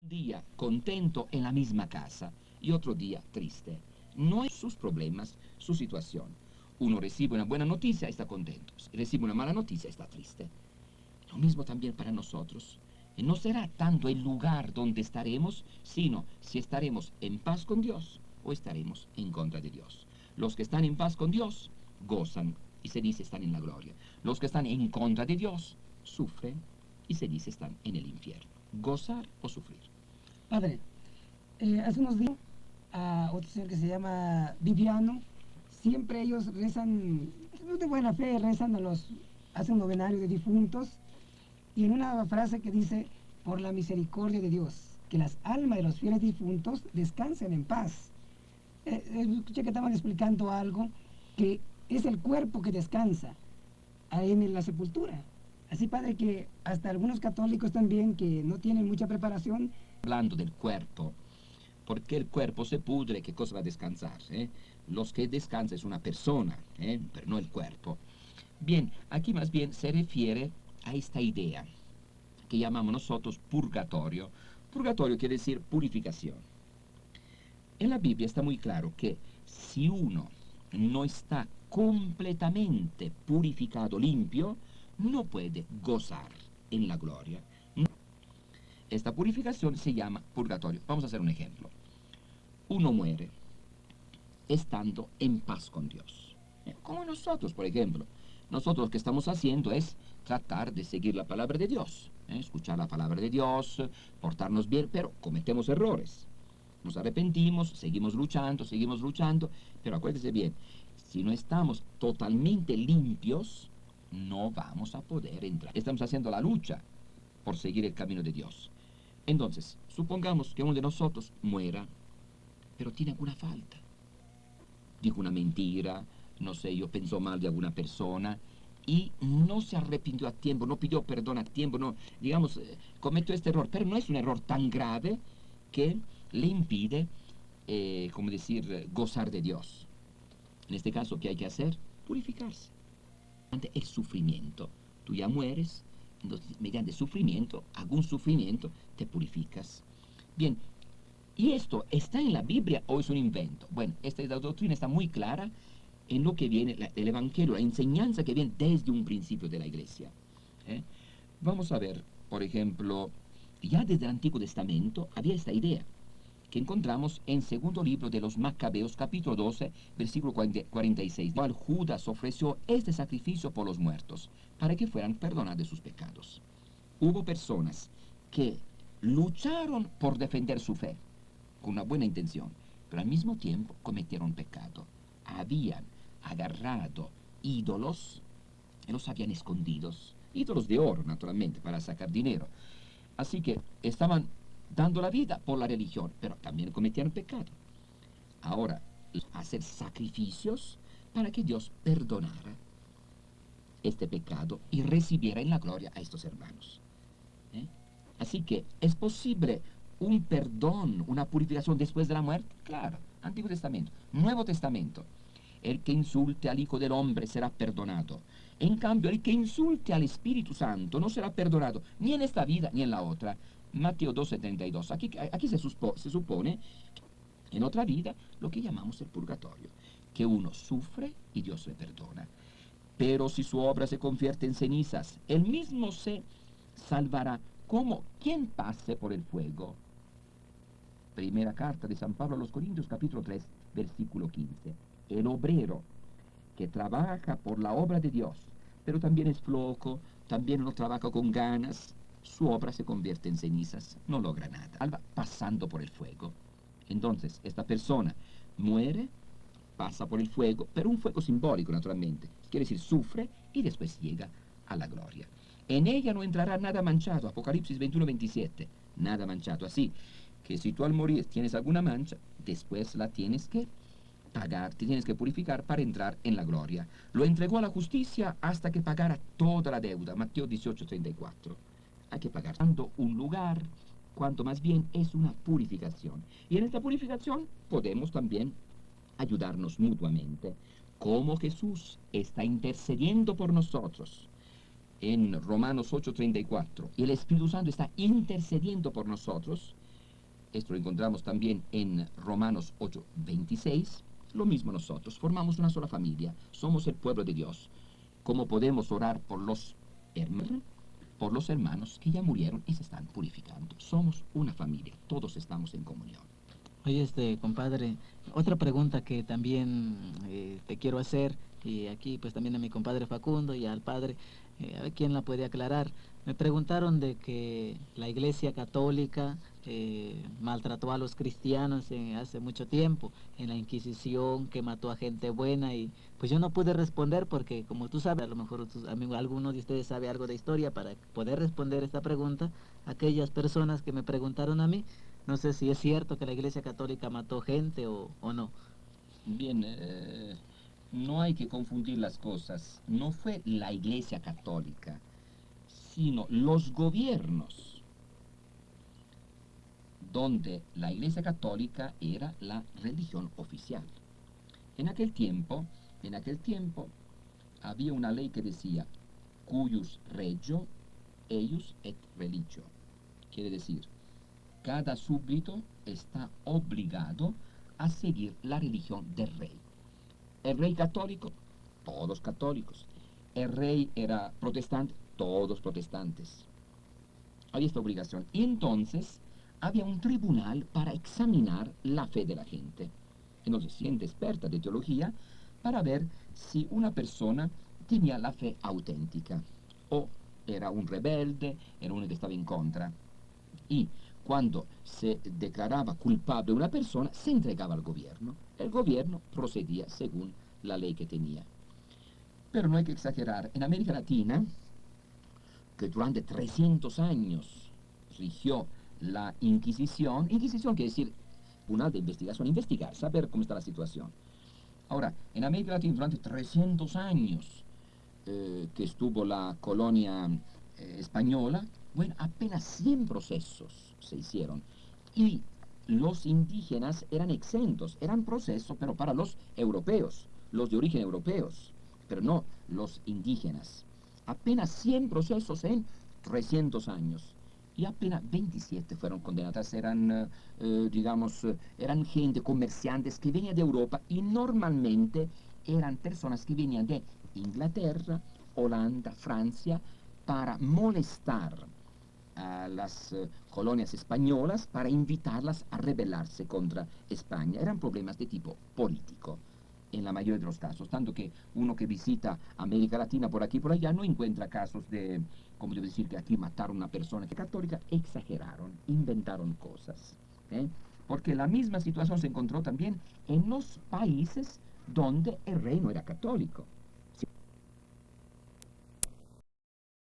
Día contento en la misma casa y otro día triste. No es sus problemas, su situación. Uno recibe una buena noticia, está contento. Si recibe una mala noticia, está triste. Lo mismo también para nosotros. Y no será tanto el lugar donde estaremos, sino si estaremos en paz con Dios o estaremos en contra de Dios. Los que están en paz con Dios gozan y se dice están en la gloria. Los que están en contra de Dios sufren y se dice están en el infierno. Gozar o sufrir. Padre, hace unos días a otro señor que se llama Viviano, siempre ellos rezan, de buena fe, hacen un novenario de difuntos, y en una frase que dice, por la misericordia de Dios, que las almas de los fieles difuntos descansen en paz. Escuché que estaban explicando algo, que es el cuerpo que descansa ahí en la sepultura. Así, Padre, que hasta algunos católicos también que no tienen mucha preparación. Hablando del cuerpo, porque el cuerpo se pudre, ¿qué cosa va a descansar? Los que descansa es una persona, pero no el cuerpo. Bien, aquí más bien se refiere a esta idea que llamamos nosotros purgatorio. Purgatorio quiere decir purificación. En la Biblia está muy claro que si uno no está completamente purificado, limpio, no puede gozar en la gloria. Esta purificación se llama purgatorio. Vamos a hacer un ejemplo. Uno muere estando en paz con Dios. Como nosotros, por ejemplo. Nosotros lo que estamos haciendo es tratar de seguir la palabra de Dios. Escuchar la palabra de Dios, portarnos bien, pero cometemos errores. Nos arrepentimos, seguimos luchando, pero acuérdense bien, si no estamos totalmente limpios, no vamos a poder entrar. Estamos haciendo la lucha por seguir el camino de Dios. Entonces, supongamos que uno de nosotros muera, pero tiene alguna falta. Dijo una mentira, no sé, yo pensó mal de alguna persona y no se arrepintió a tiempo, no pidió perdón a tiempo, no, digamos, cometió este error, pero no es un error tan grave que le impide, como decir, gozar de Dios. En este caso, ¿qué hay que hacer? Purificarse. Ante el sufrimiento, tú ya mueres, entonces mediante sufrimiento, algún sufrimiento, te purificas. Bien, ¿y esto está en la Biblia o es un invento? Bueno, esta doctrina está muy clara en lo que viene del Evangelio, la enseñanza que viene desde un principio de la Iglesia. Vamos a ver, por ejemplo, ya desde el Antiguo Testamento había esta idea que encontramos en segundo libro de los Macabeos, capítulo 12, versículo 46. Cual Judas ofreció este sacrificio por los muertos, para que fueran perdonados sus pecados. Hubo personas que lucharon por defender su fe, con una buena intención, pero al mismo tiempo cometieron pecado. Habían agarrado ídolos y los habían escondidos. Ídolos de oro, naturalmente, para sacar dinero. Así que estaban dando la vida por la religión, pero también cometieron pecado. Ahora, hacer sacrificios para que Dios perdonara este pecado y recibiera en la gloria a estos hermanos. Así que, ¿es posible un perdón, una purificación después de la muerte? Claro, Antiguo Testamento. Nuevo Testamento. El que insulte al Hijo del Hombre será perdonado. En cambio, el que insulte al Espíritu Santo no será perdonado, ni en esta vida ni en la otra. Mateo 12:32. Aquí se supone en otra vida lo que llamamos el purgatorio, que uno sufre y Dios le perdona. Pero si su obra se convierte en cenizas, él mismo se salvará como quien pase por el fuego. Primera carta de San Pablo a los Corintios, capítulo 3, versículo 15. El obrero que trabaja por la obra de Dios, pero también es flojo, también no trabaja con ganas, su obra se convierte en cenizas, no logra nada, va pasando por el fuego. Entonces, esta persona muere, pasa por el fuego, pero un fuego simbólico, naturalmente, quiere decir, sufre y después llega a la gloria. En ella no entrará nada manchado, Apocalipsis 21:27, nada manchado, así que si tú al morir tienes alguna mancha, después la tienes que pagar, te tienes que purificar para entrar en la gloria. Lo entregó a la justicia hasta que pagara toda la deuda, Mateo 18:34. Hay que pagar tanto un lugar, cuanto más bien es una purificación. Y en esta purificación podemos también ayudarnos mutuamente. Como Jesús está intercediendo por nosotros en Romanos 8:34, y el Espíritu Santo está intercediendo por nosotros, Esto lo encontramos también en Romanos 8:26. Lo mismo nosotros, formamos una sola familia, somos el pueblo de Dios. ¿Cómo podemos orar por los hermanos que ya murieron y se están purificando? Somos una familia, todos estamos en comunión. Oye, compadre, otra pregunta que también te quiero hacer, y aquí pues también a mi compadre Facundo y al padre, a ver quién la puede aclarar. Me preguntaron de que la Iglesia Católica maltrató a los cristianos hace mucho tiempo, en la Inquisición, que mató a gente buena, y pues yo no pude responder porque, como tú sabes, a lo mejor alguno de ustedes sabe algo de historia para poder responder esta pregunta. Aquellas personas que me preguntaron a mí, no sé si es cierto que la Iglesia Católica mató gente o no. Bien, no hay que confundir las cosas. No fue la Iglesia Católica, sino los gobiernos, donde la Iglesia Católica era la religión oficial. En aquel tiempo había una ley que decía, cuius regio, eius et religio. Quiere decir, cada súbdito está obligado a seguir la religión del rey. El rey católico, todos católicos. El rey era protestante, todos protestantes. Había esta obligación. Y entonces había un tribunal para examinar la fe de la gente. Entonces, gente experta de teología para ver si una persona tenía la fe auténtica o era un rebelde, era uno que estaba en contra. Y cuando se declaraba culpable una persona, se entregaba al gobierno. El gobierno procedía según la ley que tenía. Pero no hay que exagerar. En América Latina, que durante 300 años rigió la Inquisición quiere decir una de investigación, investigar, saber cómo está la situación. Ahora, en América Latina durante 300 años que estuvo la colonia española, bueno, apenas 100 procesos se hicieron. Y los indígenas eran exentos, eran procesos, pero para los europeos, los de origen europeos, pero no los indígenas. Apenas 100 procesos en 300 años. Y apenas 27 fueron condenadas. Eran, eran gente, comerciantes que venían de Europa y normalmente eran personas que venían de Inglaterra, Holanda, Francia, para molestar a las colonias españolas, para invitarlas a rebelarse contra España. Eran problemas de tipo político, en la mayoría de los casos, tanto que uno que visita América Latina por aquí y por allá no encuentra casos de, como debo decir, que aquí mataron a una persona católica. Exageraron, inventaron cosas, porque la misma situación se encontró también en los países donde el rey no era católico.